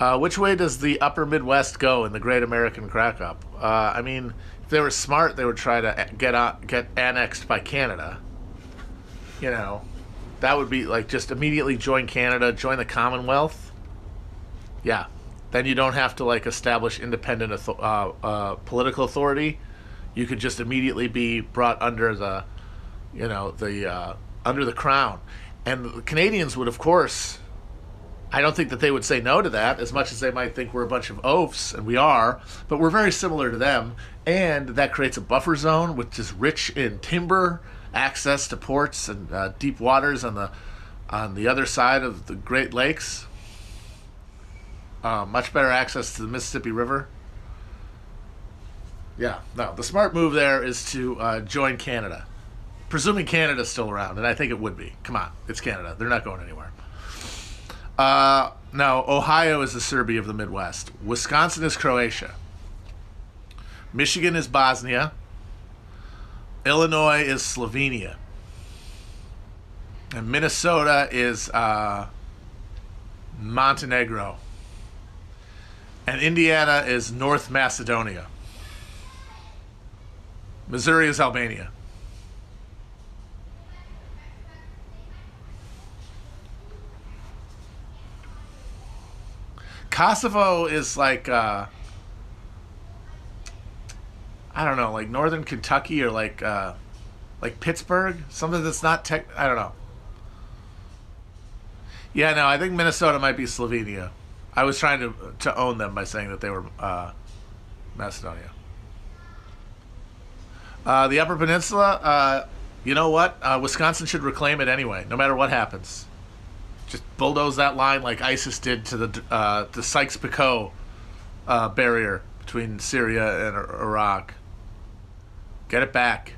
Which way does the upper Midwest go in the Great American Crack-Up? I mean, if they were smart, they would try to get annexed by Canada. You know, that would be like just immediately join Canada, join the Commonwealth. Yeah, then you don't have to like establish independent political authority. You could just immediately be brought under the, under the crown, and the Canadians would, of course. I don't think that they would say no to that, as much as they might think we're a bunch of oafs, and we are, but we're very similar to them, and that creates a buffer zone, which is rich in timber, access to ports and deep waters on the other side of the Great Lakes. Much better access to the Mississippi River. Yeah, no, the smart move there is to join Canada, presuming Canada's still around, and I think it would be. Come on, it's Canada. They're not going anywhere. Now, Ohio is the Serbia of the Midwest. Wisconsin is Croatia. Michigan is Bosnia. Illinois is Slovenia. And Minnesota is Montenegro. And Indiana is North Macedonia. Missouri is Albania. Kosovo is like, I don't know, like northern Kentucky or like Pittsburgh, something that's not I don't know. Yeah, no, I think Minnesota might be Slovenia. I was trying to own them by saying that they were Macedonia. The Upper Peninsula, you know what? Wisconsin should reclaim it anyway, no matter what happens. Just bulldoze that line like ISIS did to the Sykes-Picot barrier between Syria and Iraq. Get it back.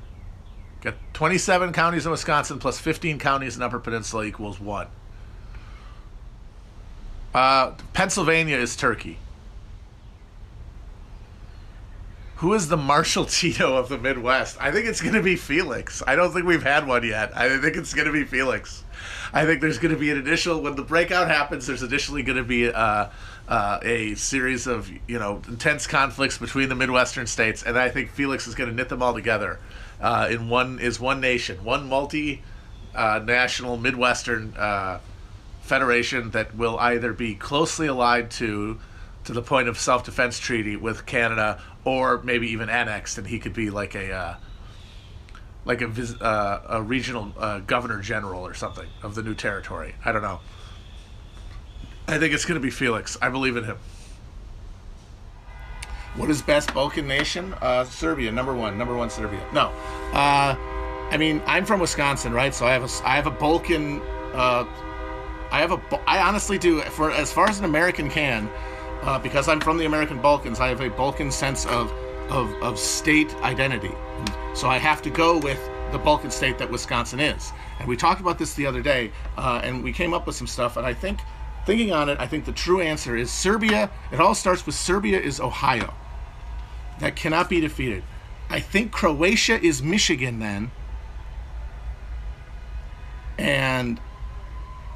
Get 27 counties in Wisconsin plus 15 counties in Upper Peninsula equals 1. Pennsylvania is Turkey. Who is the Marshall Tito of the Midwest? I think it's going to be Felix. I don't think we've had one yet. I think it's going to be Felix. I think there's going to be an initial, when the breakout happens, there's initially going to be a series of, intense conflicts between the Midwestern states, and I think Felix is going to knit them all together in one nation, one multi-national Midwestern federation that will either be closely allied to the point of self-defense treaty with Canada, or maybe even annexed, and he could be like a regional governor general or something of the new territory. I don't know. I think it's going to be Felix. I believe in him. What is best Balkan nation? Serbia, number one Serbia. No, I mean, I'm from Wisconsin, right? So I have a Balkan. I honestly do. For as far as an American can. Because I'm from the American Balkans, I have a Balkan sense of state identity. So I have to go with the Balkan state that Wisconsin is. And we talked about this the other day, and we came up with some stuff, and I think, thinking on it, I think the true answer is Serbia. It all starts with Serbia is Ohio. That cannot be defeated. I think Croatia is Michigan then. And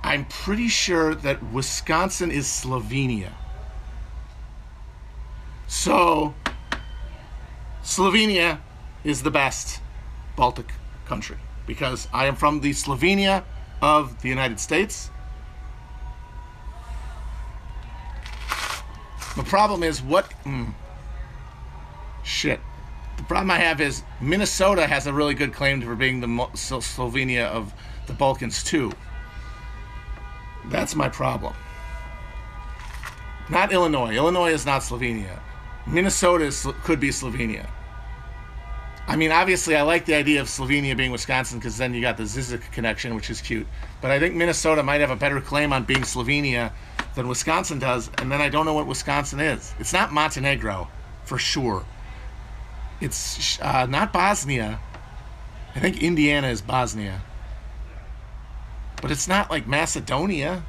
I'm pretty sure that Wisconsin is Slovenia. So, Slovenia is the best Baltic country because I am from the Slovenia of the United States. The problem is shit. The problem I have is Minnesota has a really good claim for being the Slovenia of the Balkans too. That's my problem. Not Illinois. Illinois is not Slovenia. Minnesota could be Slovenia. I mean, obviously, I like the idea of Slovenia being Wisconsin because then you got the Zizek connection, which is cute. But I think Minnesota might have a better claim on being Slovenia than Wisconsin does, and then I don't know what Wisconsin is. It's not Montenegro, for sure. It's not Bosnia. I think Indiana is Bosnia. But it's not like Macedonia.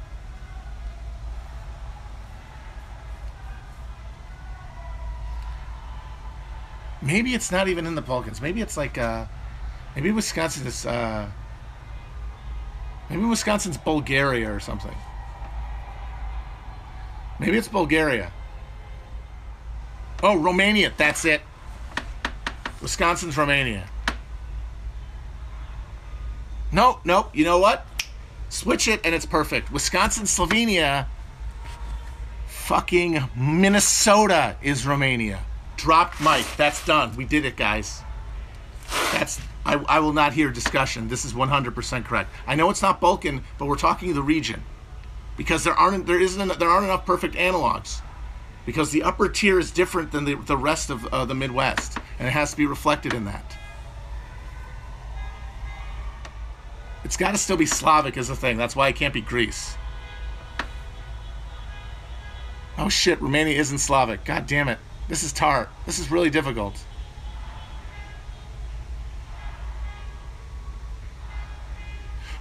Maybe it's not even in the Balkans. Maybe it's like, maybe Wisconsin is, maybe Wisconsin's Bulgaria or something. Maybe it's Bulgaria. Oh, Romania. That's it. Wisconsin's Romania. Nope. You know what? Switch it and it's perfect. Wisconsin, Slovenia. Fucking Minnesota is Romania. Dropped mic. That's done. We did it, guys. I will not hear discussion. This is 100% correct. I know it's not Balkan, but we're talking the region. Because there aren't enough perfect analogs. Because the upper tier is different than the rest of the Midwest. And it has to be reflected in that. It's got to still be Slavic as a thing. That's why it can't be Greece. Oh shit, Romania isn't Slavic. God damn it. This is tart. This is really difficult.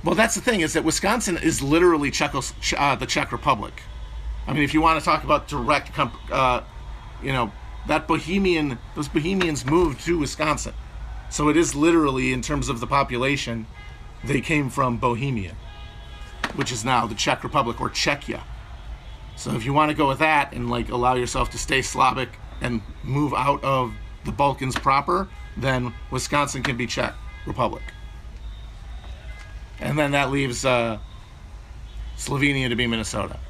Well, that's the thing, is that Wisconsin is literally the Czech Republic. I mean, if you want to talk about direct, those Bohemians moved to Wisconsin. So it is literally, in terms of the population, they came from Bohemia, which is now the Czech Republic, or Czechia. So if you want to go with that and like allow yourself to stay Slavic and move out of the Balkans proper, then Wisconsin can be Czech Republic. And then that leaves Slovenia to be Minnesota.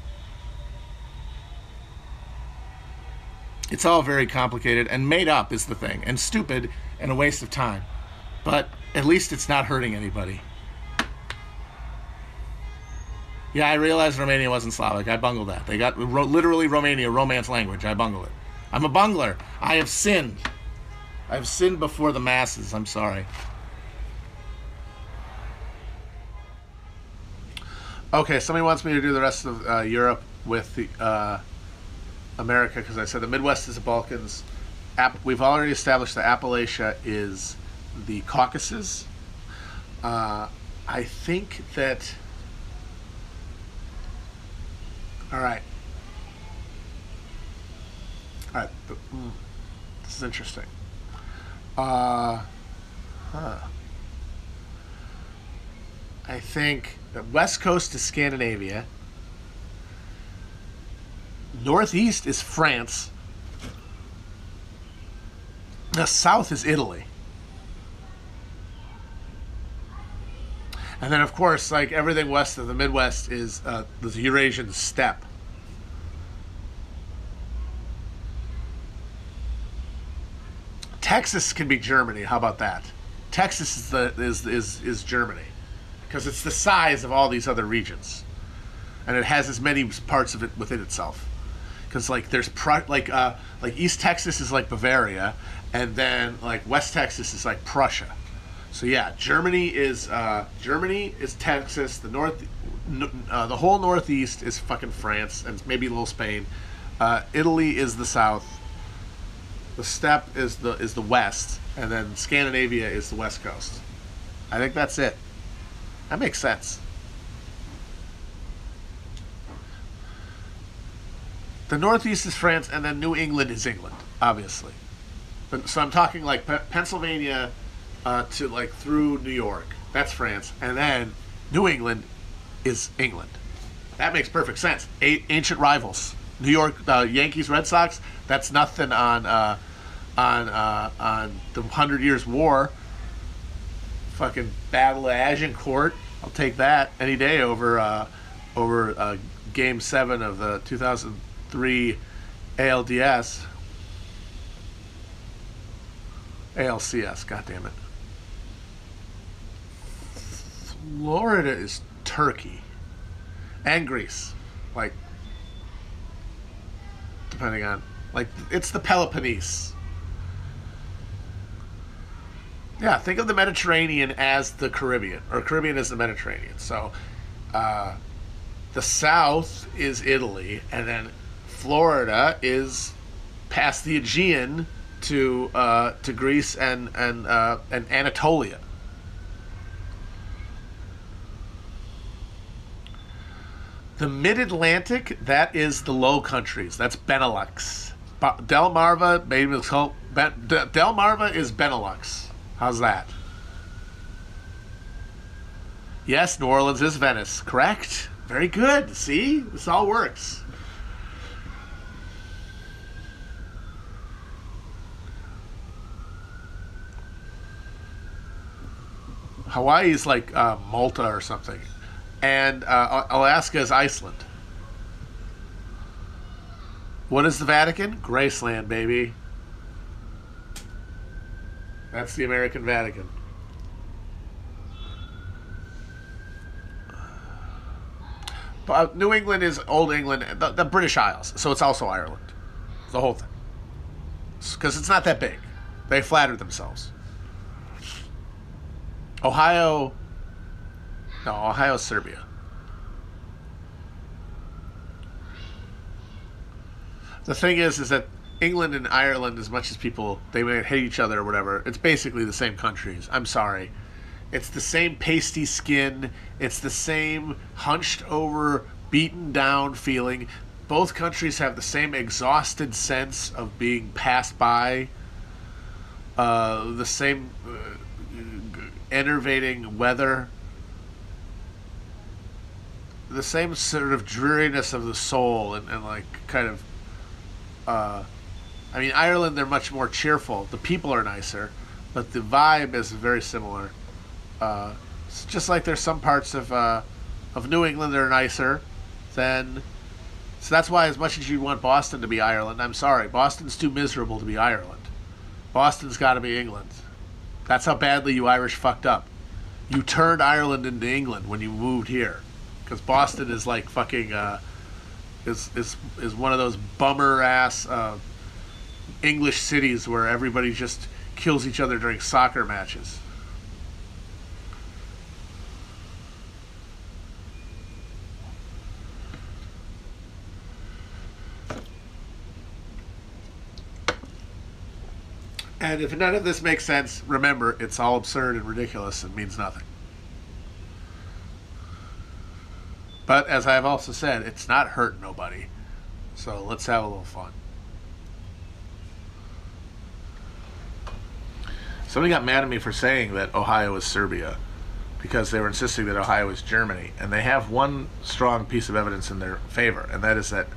It's all very complicated, and made up is the thing, and stupid, and a waste of time. But at least it's not hurting anybody. Yeah, I realized Romania wasn't Slavic. I bungled that. They got literally Romania, Romance language. I bungled it. I'm a bungler. I have sinned. I've sinned before the masses. I'm sorry. Okay, somebody wants me to do the rest of Europe with the America, because I said the Midwest is the Balkans. We've already established that Appalachia is the Caucasus. I think that... All right. This is interesting. I think the West Coast is Scandinavia. Northeast is France. The South is Italy. And then, of course, like everything west of the Midwest is the Eurasian steppe. Texas can be Germany. How about that? Texas is Germany, because it's the size of all these other regions, and it has as many parts of it within itself. Because like there's like East Texas is like Bavaria, and then like West Texas is like Prussia. So yeah, Germany is Texas. The whole Northeast is fucking France, and maybe a little Spain. Italy is the South. The steppe is the West, and then Scandinavia is the West Coast. I think that's it. That makes sense. The Northeast is France, and then New England is England, obviously. But so I'm talking like Pennsylvania to like through New York. That's France, and then New England is England. That makes perfect sense. Ancient rivals. New York Yankees, Red Sox. That's nothing on the 100 Years' War. Fucking Battle of Agincourt. I'll take that any day over Game 7 of the 2003 ALCS. God damn it. Florida is Turkey and Greece, like depending on like it's the Peloponnese. Yeah, think of the Mediterranean as the Caribbean, or Caribbean as the Mediterranean. So the south is Italy, and then Florida is past the Aegean to Greece and Anatolia. The Mid-Atlantic, that is the Low Countries. That's Benelux. Delmarva is Benelux. How's that? Yes, New Orleans is Venice. Correct. Very good. See? This all works. Hawaii is like Malta or something. And Alaska is Iceland. What is the Vatican? Graceland, baby. That's the American Vatican. New England is Old England, the British Isles, so it's also Ireland. The whole thing. Because it's not that big. They flattered themselves. Ohio's Serbia. The thing is that England and Ireland, as much as people, they may hate each other or whatever, it's basically the same countries. I'm sorry. It's the same pasty skin. It's the same hunched over, beaten down feeling. Both countries have the same exhausted sense of being passed by. The same enervating weather. The same sort of dreariness of the soul and like kind of I mean, Ireland, they're much more cheerful. The people are nicer, but the vibe is very similar. It's just like there's some parts of New England that are nicer than. So that's why, as much as you want Boston to be Ireland, I'm sorry, Boston's too miserable to be Ireland. Boston's got to be England. That's how badly you Irish fucked up. You turned Ireland into England when you moved here, because Boston is like fucking. Is one of those bummer ass English cities where everybody just kills each other during soccer matches. And if none of this makes sense, remember, it's all absurd and ridiculous and means nothing. But as I've also said, it's not hurt nobody. So let's have a little fun. Somebody got mad at me for saying that Ohio is Serbia because they were insisting that Ohio is Germany. And they have one strong piece of evidence in their favor, and that is that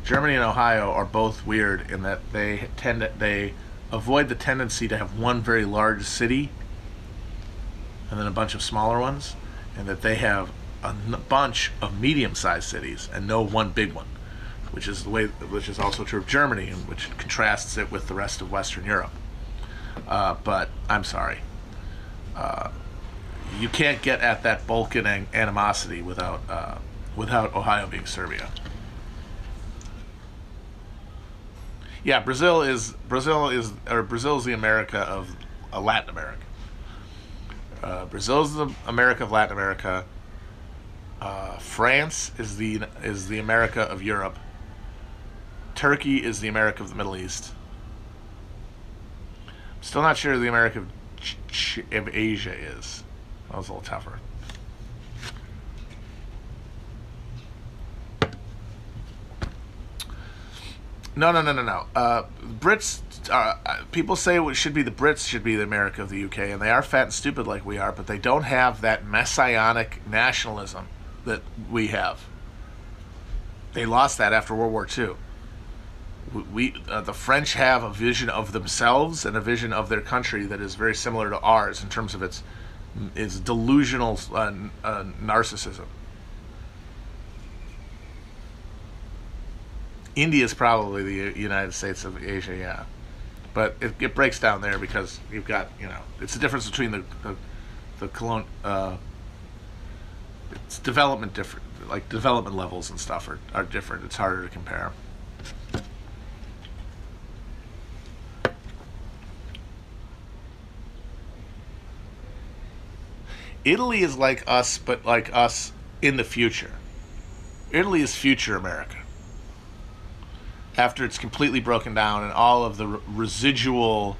Germany and Ohio are both weird in that they avoid the tendency to have one very large city and then a bunch of smaller ones, and that they have a bunch of medium-sized cities and no one big one, which is also true of Germany, and which contrasts it with the rest of Western Europe. But I'm sorry, you can't get at that Balkan animosity without Ohio being Serbia. Yeah, Brazil is the America of Latin America. Brazil is the America of Latin America. France is the America of Europe. Turkey is the America of the Middle East. I'm still not sure who the America of Asia is. That was a little tougher. No. Brits. People say it should be the Brits should be the America of the UK, and they are fat and stupid like we are, but they don't have that messianic nationalism that we have. They lost that after World War II. The French have a vision of themselves and a vision of their country that is very similar to ours in terms of its delusional narcissism. India is probably the United States of Asia, yeah. But it breaks down there because you've got, it's the difference between it's development different, like development levels and stuff are different. It's harder to compare. Italy is like us, but like us in the future. Italy is future America. After it's completely broken down and all of the residual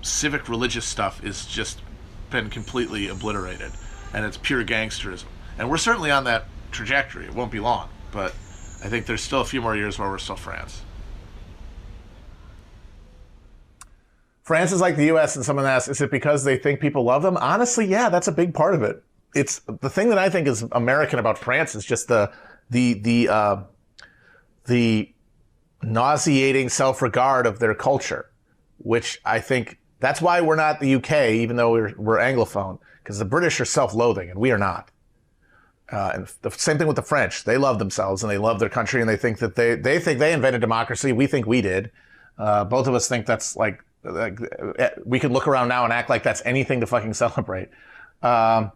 civic religious stuff is just been completely obliterated, and it's pure gangsterism. And we're certainly on that trajectory. It won't be long, but I think there's still a few more years where we're still France. France is like the U.S. and someone asks, is it because they think people love them? Honestly, yeah, that's a big part of it. It's the thing that I think is American about France is just the nauseating self-regard of their culture, which I think That's why we're not the UK, even though we're Anglophone, because the British are self-loathing and we are not. And the same thing with the French. They love themselves and they love their country and they think that they think they invented democracy. We think we did. Both of us think that's like we could look around now and act like that's anything to fucking celebrate. Yeah.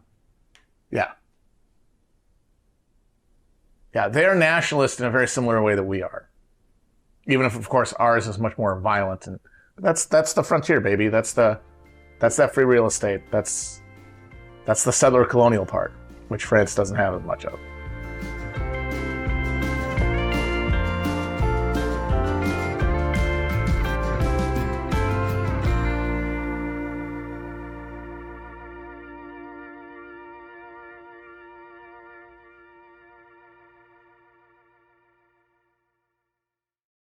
Yeah, they're nationalist in a very similar way that we are. Even if, of course, ours is much more violent. And that's the frontier, baby. That's that free real estate. That's the settler colonial part, which France doesn't have as much of.